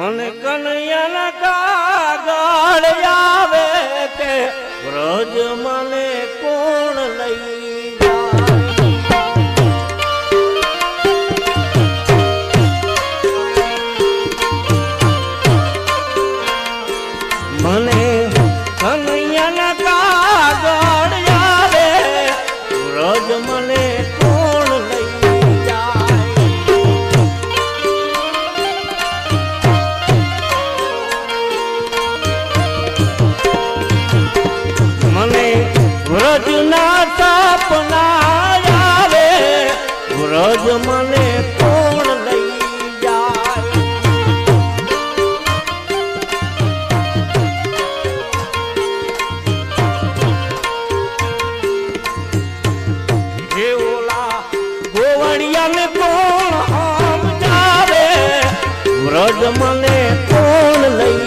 मन कन्हैया कागड़ आवे ते ब्रज मने कोण लई मने कन्हैया कागड़ आवे ब्रज मने कोण लई मने ब्रज ना सपना आवे ब्रज मने कोण लई जाए हे ओला गोवड़िया ने कोण हम जावे ब्रज मने कोण लई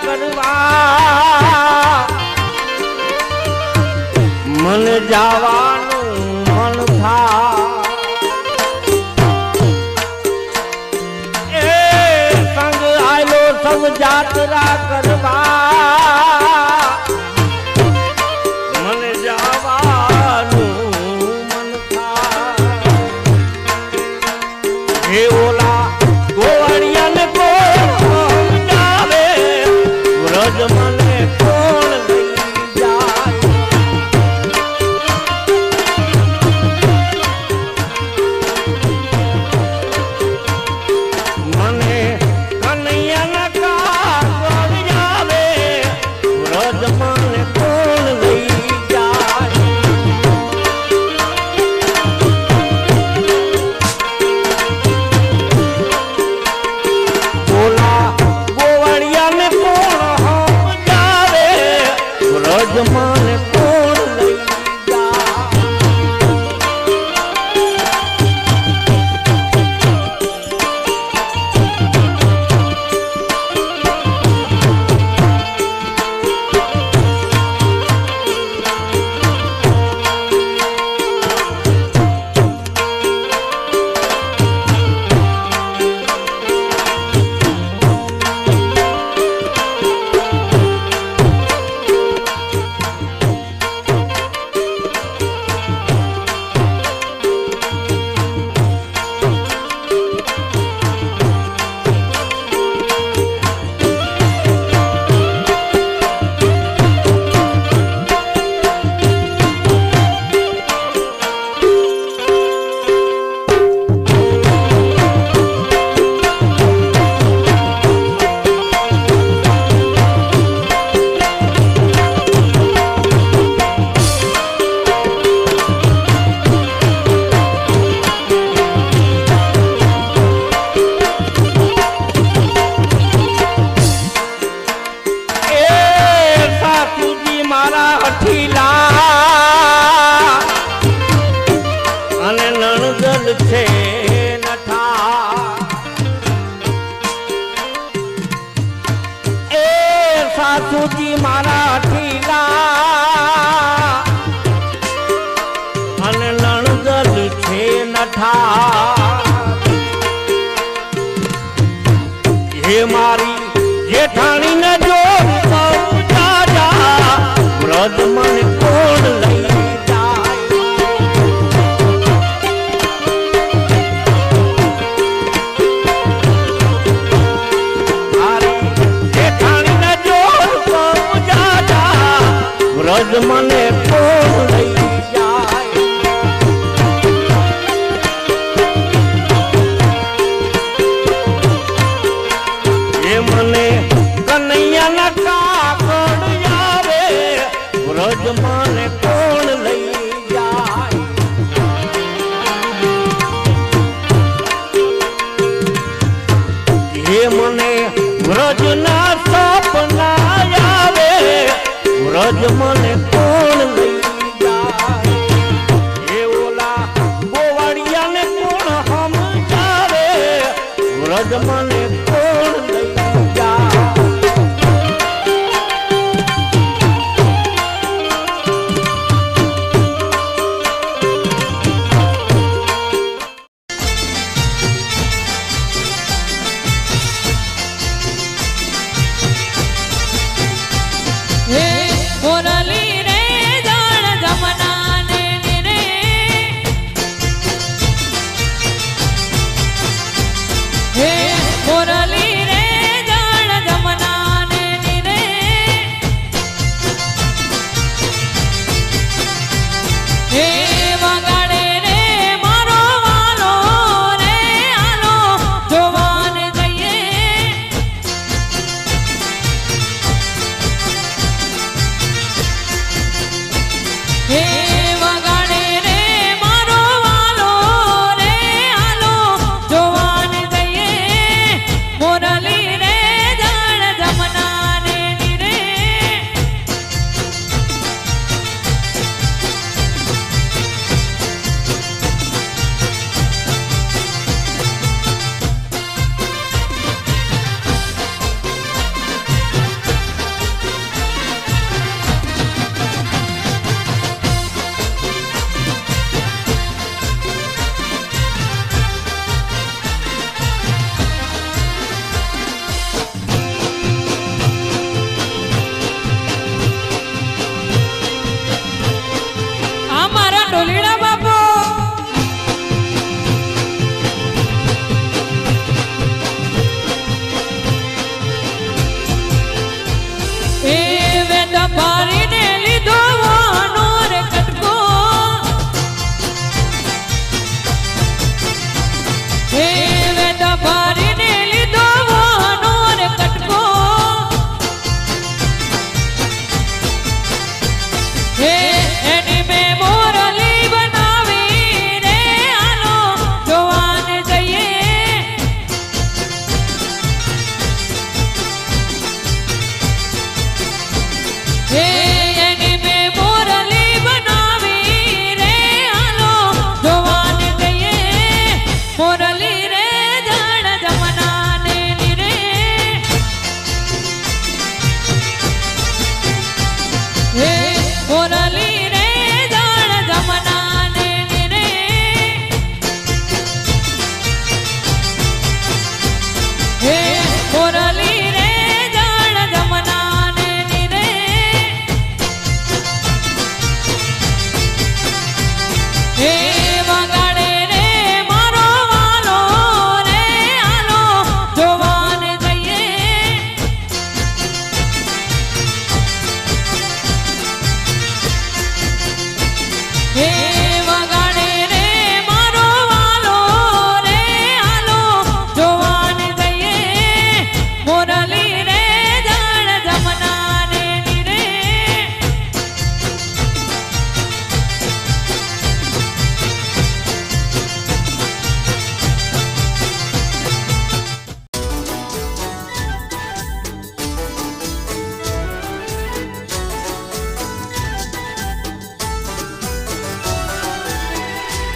करवा मन जावानु मन था ए संग आलो सब यात्रा करवा मन जावानु मन था हे ओला गोवड़िया ने ब्रज मने कोण लई जाए मने कन्हैया कागड़ आवे ब्रज मने कोण लई जाए बोला गोवड़िया ने ब्रज मन कोण लई અને નણદલ છે નઠા એ સાસુજી મારા ઠીલા અને નણદલ છે નઠા હે મારી જેઠાણી ને જો ब्रज मन कोण लई जाए વ્રજ મને કોણ લઈ જા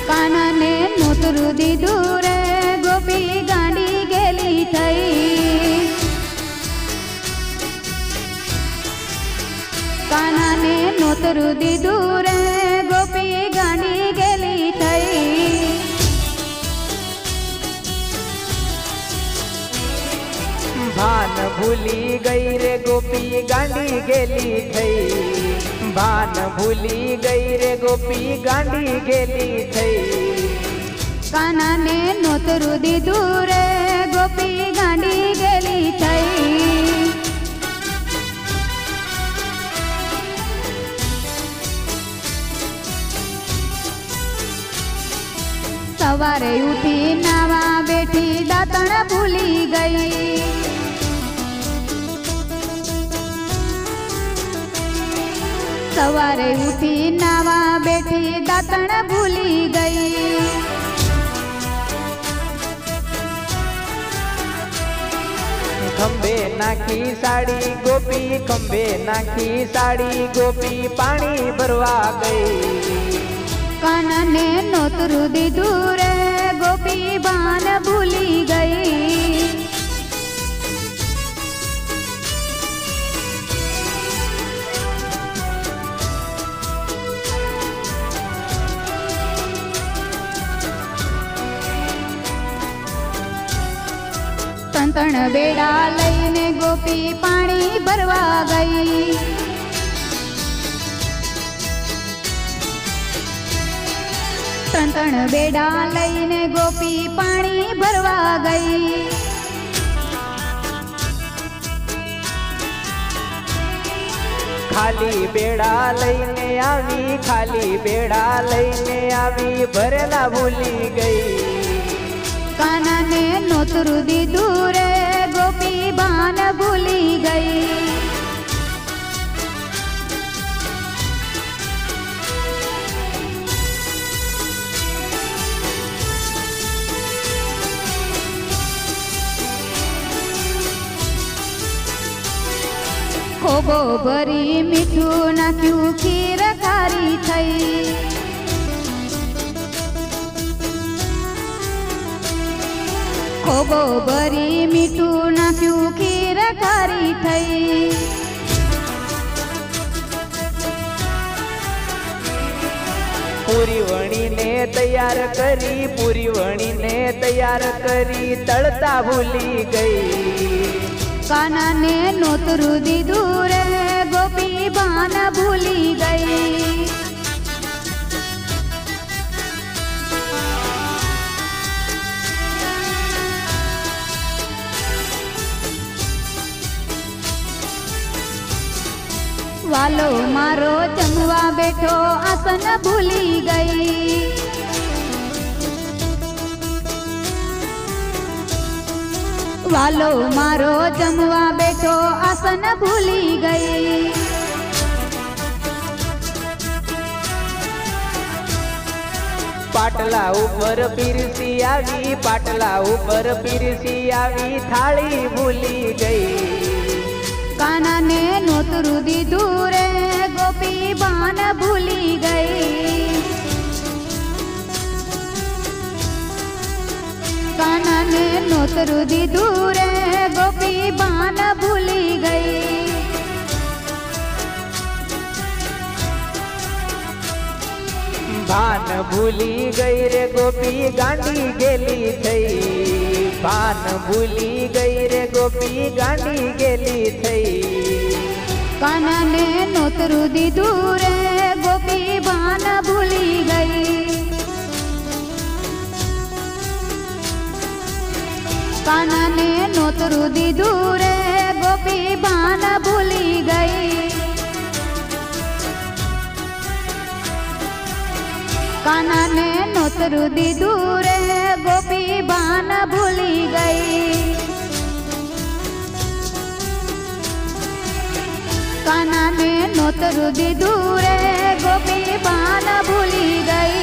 કાનાને નોતરું દીધું રે ગોપી ગાંડી ગેલી થઈ કાનાને નોતરું દીધું રે ગોપી ગાંડી ગેલી થઈ ભાન ભૂલી ગઈ રે ગોપી ગાંડી ગેલી થઈ ભાન ભૂલી ગઈ રે ગોપી ગાંડી ગેલી થઈ કાનાને નોતરું દીધું રે ગોપી ગાંડી ગેલી થઈ સવારે ઉઠી નાવા બેઠી દાંતણ ભૂલી ગઈ સવારે ઉઠી નાવા બેઠી દાંતણ ભૂલી ગઈ ખંભે નાખી સાડી ગોપી ખંભે નાખી સાડી ગોપી પાણી ભરવા ગઈ કાનાને નોતરું દીધું રે ગોપી ભાન ભૂલી ગઈ ત્રણ ત્રણ બેડા લઈને ગોપી પાણી ભરવા ગઈ. ત્રણ ત્રણ બેડા લઈને ગોપી પાણી ભરવા ગઈ. ખાલી બેડા લઈને આવી, ખાલી બેડા લઈને આવી, ભરેલા ભૂલી ગઈ. કાનાને નોતરું દીધું રે ગોપી ભાન ભૂલી ગઈ. ખોબો ભરી મીઠું નાખ્યું, ખીર ખારી થઈ. ખોબો ભરી મીઠું નાખ્યું, ખીર ખારી થઈ. પૂરી વણીને તૈયાર કરી, પૂરી વણીને તૈયાર કરી, તળતા ભૂલી ગઈ. કાનાને નોતરું દીધું રે ગોપી ભાન ભૂલી ગઈ. વાલો મારો જમવા બેઠો, આસન ભૂલી ગઈ. વાલો મારો જમવા બેઠો, આસન ભૂલી ગઈ. પાટલા ઉપર પીરસી આવી, પાટલા ઉપર પીરસી આવી, થાળી ભૂલી ગઈ. કાનાને નોતરું દીધું રે ગોપી ભાન ભૂલી ગઈ. કાનાને નોતરું દીધું રે ગોપી ભાન ભૂલી ગઈ. ભાન ભૂલી ગઈ રે ગોપી ગાંડી ગેલી થઈ. ભાન ભૂલી ગઈ રે ગોપી ગાંડી ગેલી થઈ. કાનાને નોતરું દીધું રે ગોપી ભાન ભૂલી ગઈ. કાનાને નોતરું દીધું રે ગોપી ભાન ભૂલી ગઈ. કાનાને નોતરું દીધું રે ગોપી ભાન ભૂલી ગઈ. કાનાને નોતરું દીધું રે ગોપી ભાન ભૂલી ગઈ.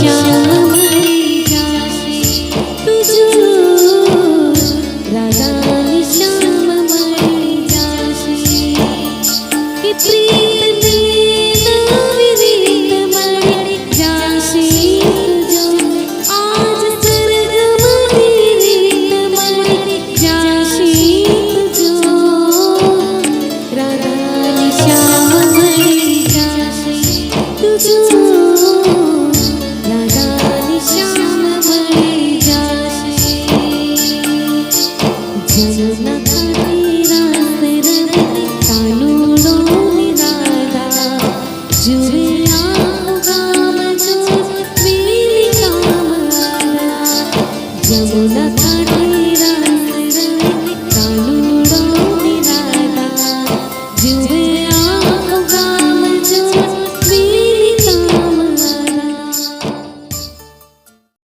श्याम मरी जासे तुझो राधा रानी श्याम मरी जासे कि प्रीत में नवरीत मरी जासे तुझो आज स्वर्ग मरी मरी जासे तुझो राधा रानी श्याम मरी जासे तुझो राधा रानी श्याम मरी जासे जमुना काटे रास रमे कानूड़ो राधा जुए आँखों काम जो मेरे काम आया जमुना काटे